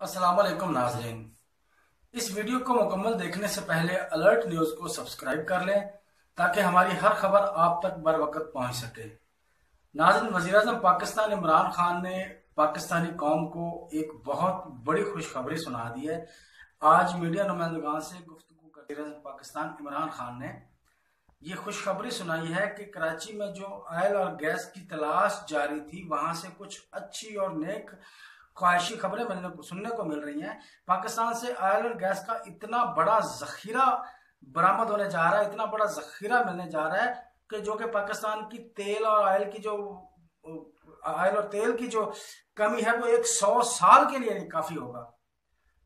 अस्सलाम वालेकुम नाज़रीन। इस वीडियो को मुकम्मल देखने से पहले अलर्ट न्यूज़ को सब्सक्राइब कर लें ताकि हमारी हर खबर आप तक बर वक्त पहुँच सके। नाज़रीन, वज़ीर-ए-आज़म पाकिस्तान इमरान खान ने पाकिस्तानी कौम को एक बहुत बड़ी खुशखबरी सुना दी है। आज मीडिया नुमाइंदगान से गुफ्तगू करते वज़ीर-ए-आज़म पाकिस्तान इमरान खान ने ये खुशखबरी सुनाई है कि कराची में जो ऑयल और गैस की तलाश जारी थी, वहां से कुछ अच्छी और नेक ख्वाहिशी खबरें सुनने को मिल रही हैं। पाकिस्तान से ऑयल और गैस का इतना बड़ा जखीरा बरामद होने जा रहा है, इतना बड़ा जखीरा मिलने जा रहा है कि जो कि पाकिस्तान की तेल और ऑयल और तेल की जो कमी है वो 100 साल के लिए काफी होगा।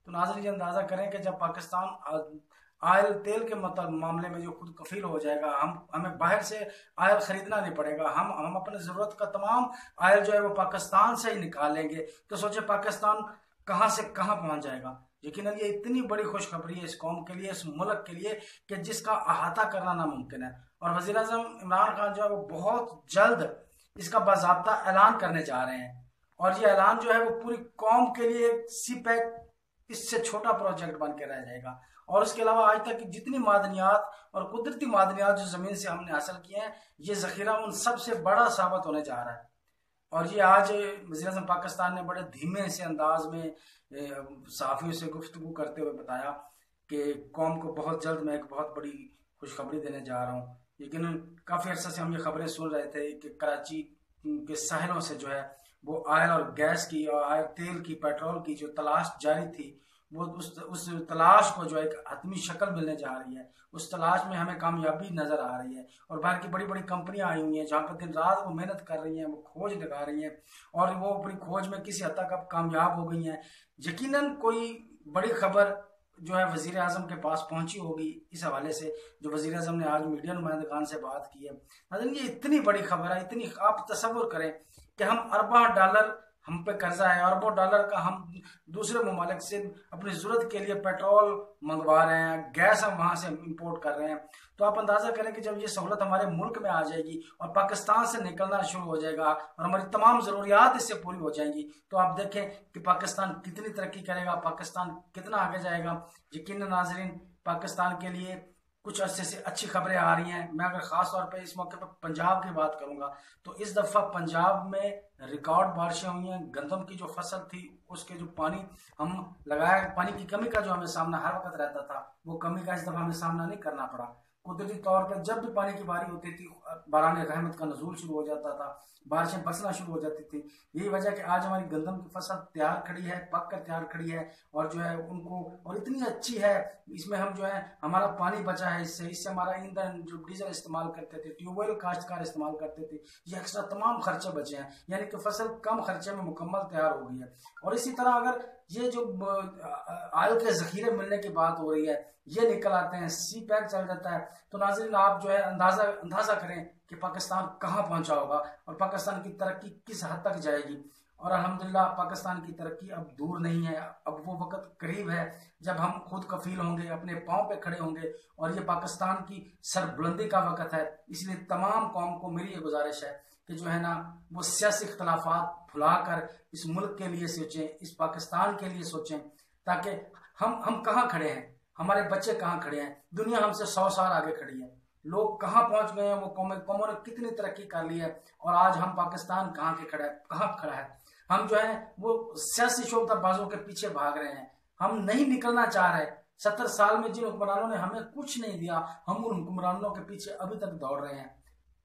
तो नाज़रीन, अंदाजा करें कि जब पाकिस्तान ऑयल तेल के मामले में जो खुद कफील हो जाएगा, हमें बाहर से ऑयल खरीदना नहीं पड़ेगा, हम अपने जरूरत का तमाम ऑयल जो है वो पाकिस्तान से ही निकालेंगे। तो सोचे पाकिस्तान कहां से कहां पहुंच जाएगा। यकीनन ये इतनी बड़ी खुशखबरी है इस कौम के लिए, इस मुल्क के लिए, कि जिसका अहाता करना नामुमकिन है। और वज़ीर-ए-आज़म इमरान खान जो है वो बहुत जल्द इसका बाज़ाब्ता ऐलान करने जा रहे हैं। और ये ऐलान जो है वो पूरी कौम के लिए सी पैक इससे छोटा प्रोजेक्ट बन के रह जाएगा। और उसके अलावा आज तक की जितनी मादनियात और कुदरती मादनियात जो जमीन से हमने हासिल किए हैं, ये जखीरा उन सबसे बड़ा साबित होने जा रहा है। और ये आज वज़ीर-ए-आज़म पाकिस्तान ने बड़े धीमे से अंदाज में सहाफ़ियों से गुफ्तगू करते हुए बताया कि कौम को बहुत जल्द मैं एक बहुत बड़ी खुशखबरी देने जा रहा हूँ। लेकिन काफ़ी अर्सा से हम ये खबरें सुन रहे थे कि कराची के साहिलों से जो है वो ऑयल और गैस की और ऑयल तेल की, पेट्रोल की जो तलाश जारी थी, वो उस तलाश को जो एक हतमी शक्ल मिलने जा रही है। उस तलाश में हमें कामयाबी नजर आ रही है। और बाहर की बड़ी बड़ी कंपनियां आई हुई हैं जहाँ पर दिन रात वो मेहनत कर रही हैं, वो खोज लगा रही हैं और वो अपनी खोज में किसी हद तक अब कामयाब हो गई हैं। यकीनन कोई बड़ी खबर जो है वजीर आजम के पास पहुंची होगी इस हवाले से, जो वजीर आजम ने आज मीडिया नुमाइंदगान से बात की है। मतलब ये इतनी बड़ी खबर है, इतनी, आप तसव्वुर करें कि हम अरबों डॉलर हम पे कर्जा है, अरबों डॉलर का हम दूसरे ममालिक से अपनी जरूरत के लिए पेट्रोल मंगवा रहे हैं, गैस हम वहां से इंपोर्ट कर रहे हैं। तो आप अंदाजा करें कि जब ये सहूलत हमारे मुल्क में आ जाएगी और पाकिस्तान से निकलना शुरू हो जाएगा और हमारी तमाम जरूरियात इससे पूरी हो जाएंगी, तो आप देखें कि पाकिस्तान कितनी तरक्की करेगा, पाकिस्तान कितना आगे जाएगा। यकीनन नाजरीन, पाकिस्तान के लिए कुछ अरसे से अच्छी खबरें आ रही हैं। मैं अगर खास तौर पे इस मौके पर पंजाब की बात करूंगा तो इस दफा पंजाब में रिकॉर्ड बारिशें हुई हैं। गंदम की जो फसल थी उसके जो पानी हम लगाया, पानी की कमी का जो हमें सामना हर वक्त रहता था, वो कमी का इस दफा हमें सामना नहीं करना पड़ा। कुदरती तौर पर जब भी पानी की बारी होती थी, बारान रहमत का नजूल शुरू हो जाता था, बारिशें बरसना शुरू हो जाती थी। यही वजह कि आज हमारी गंदम की फसल तैयार खड़ी है, पक कर तैयार खड़ी है और जो है उनको, और इतनी अच्छी है, इसमें हम जो है हमारा पानी बचा है, इससे हमारा ईंधन जो डीजल इस्तेमाल करते थे, ट्यूबवेल काश्तकार इस्तेमाल करते थे, ये एक्स्ट्रा तमाम खर्चे बचे हैं। यानी कि फसल कम खर्चे में मुकम्मल तैयार हो गई है। और इसी तरह अगर ये जो ऑयल के जखीरे मिलने की बात हो रही है, ये निकल आते हैं, सी पैक चल जाता है, तो नाज़रीन आप जो है अंदाजा करें कि पाकिस्तान कहाँ पहुंचा होगा और पाकिस्तान की तरक्की किस हद तक जाएगी। और अल्हम्दुलिल्लाह पाकिस्तान की तरक्की अब दूर नहीं है, अब वो वक्त करीब है जब हम खुद कफील होंगे, अपने पाँव पे खड़े होंगे और ये पाकिस्तान की सरबुलंदी का वक्त है। इसलिए तमाम कौम को मेरी ये गुजारिश है कि जो है ना वो सियासी इख्तलाफात भुलाकर इस मुल्क के लिए सोचें, इस पाकिस्तान के लिए सोचें, ताकि हम कहाँ खड़े हैं, हमारे बच्चे कहाँ खड़े हैं, दुनिया हमसे 100 साल आगे खड़ी है, लोग कहाँ पहुंच गए हैं, वो कौमों ने कितनी तरक्की कर ली है और आज हम पाकिस्तान कहाँ खड़ा है। हम जो है वो सियासी शोबताबाजों के पीछे भाग रहे हैं, हम नहीं निकलना चाह रहे। 70 साल में जिन हुक्मरानों ने हमें कुछ नहीं दिया, हम उन हुक्मरानों के पीछे अभी तक दौड़ रहे हैं।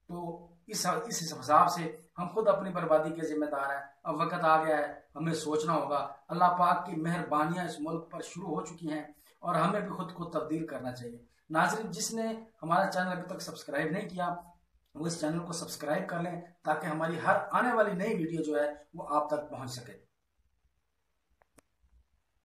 तो इस हिसाब से हम खुद अपनी बर्बादी के जिम्मेदार हैं। अब वक्त आ गया है, हमें सोचना होगा। अल्लाह पाक की मेहरबानियां इस मुल्क पर शुरू हो चुकी हैं और हमें भी खुद को तब्दील करना चाहिए। नाज़रीन, जिसने हमारा चैनल अभी तक सब्सक्राइब नहीं किया वो इस चैनल को सब्सक्राइब कर लें ताकि हमारी हर आने वाली नई वीडियो जो है वो आप तक पहुंच सके।